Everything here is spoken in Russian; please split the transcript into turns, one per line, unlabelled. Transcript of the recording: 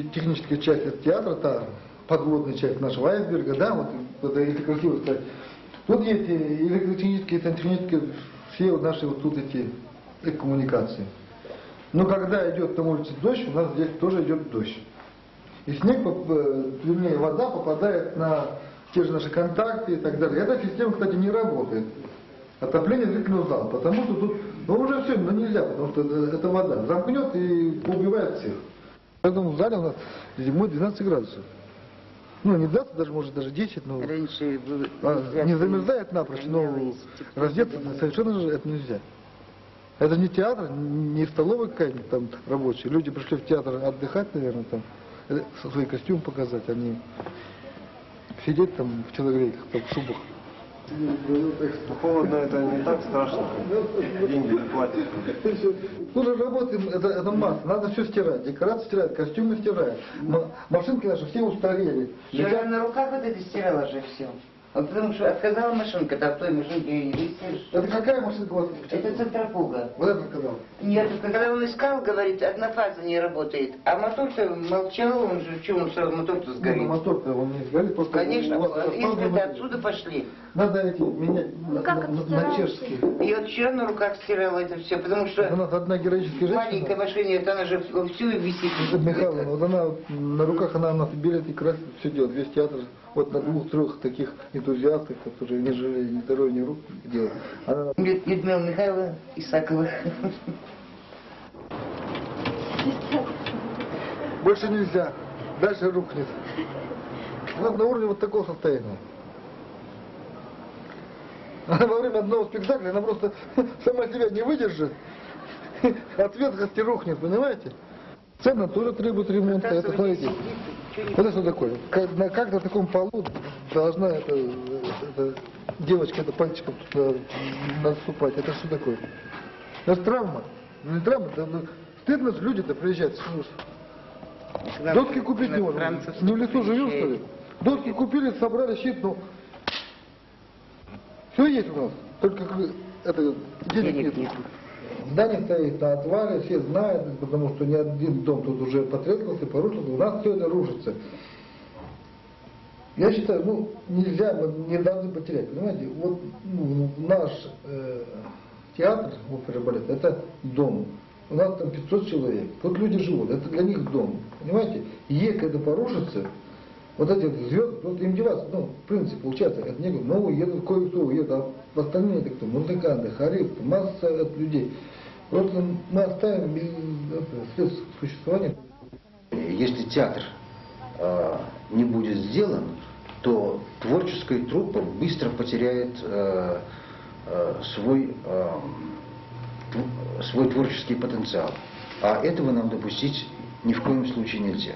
техническая часть театра, та подводная часть нашего айсберга, да, вот если красиво сказать. Тут есть электротехнические, сантехнические, все вот наши вот тут эти коммуникации. Но когда идет на улице дождь, у нас здесь тоже идет дождь. И снег, вернее, вода попадает на те же наши контакты и так далее. Эта система, кстати, не работает. Отопление зрительного зала, потому что тут, ну уже все, но нельзя, потому что это вода. Замкнет и убивает всех. Поэтому в зале у нас зимой 12 градусов. Ну, не 20, даже может даже 10, но
Раньше
не замерзает напрочь, но раздеться совершенно же это нельзя. Это не театр, не столовая какая-нибудь там рабочая. Люди пришли в театр отдыхать, наверное, там, свои костюмы показать, а не сидеть там в телогрейках, там, в шубах.
Холодно, это не так страшно, как деньги не платят.
Уже работаем, это масса, надо все стирать, декорации стирать, костюмы стирать, машинки наши все устарели.
Я на руках вот это стирала же все. Вот потому что отказала машинка, там в той машинке и висишь.
Это какая машинка у вас?
Это центрофуга.
Вот это сказал.
Нет, когда он искал, говорит, одна фаза не работает. А мотор-то молчал, он же, чего он сразу мотор-то сгорел?
Ну, мотор-то он не сгорит, просто...
Конечно, искры отсюда пошли.
Надо эти менять на чешские.
И вот вчера на руках стирала это все, потому что
у нас одна героическая женщина.
маленькая машина, это она же всю висит.
Михайловна, вот она на руках, она у нас берет и красит, все делает, весь театр. Вот на двух-трех таких энтузиастах, которые не жалеют ни здоровья, ни рук делают. Она...
Людмила Михайловна Исакова.
Больше нельзя. Дальше рухнет. У нас на уровне вот такого состояния. Она во время одного спектакля, она просто сама себя не выдержит. От ветхости рухнет, понимаете? Цена тоже требует ремонта. Это, смотрите, это что такое? Как на таком полу должна эта девочка пальчиком наступать? Это что такое? Это травма. Не травма, это стыдно, что люди-то приезжают. Доски купить не можно. Не в лесу живем, что ли? Доски купили, собрали щит, ну... Все есть у нас, только это, денег нет. Здание стоит на отвале, все знают, потому что ни один дом тут уже потрескался, порушился, у нас все это рушится. Я считаю, ну, нельзя, мы не должны потерять, понимаете? Вот наш театр, опера и балет, это дом. У нас там 500 человек, тут люди живут, это для них дом, понимаете? И если это порушится, вот эти звезды, вот им деваться, ну, в принципе, получается, это не говорят, ну, уедут, кое-кто уедет, а остальные это кто? Музыканты, хористы, масса людей. Просто мы оставим без средств существования.
Если театр не будет сделан, то творческая труппа быстро потеряет свой творческий потенциал. А этого нам допустить ни в коем случае нельзя.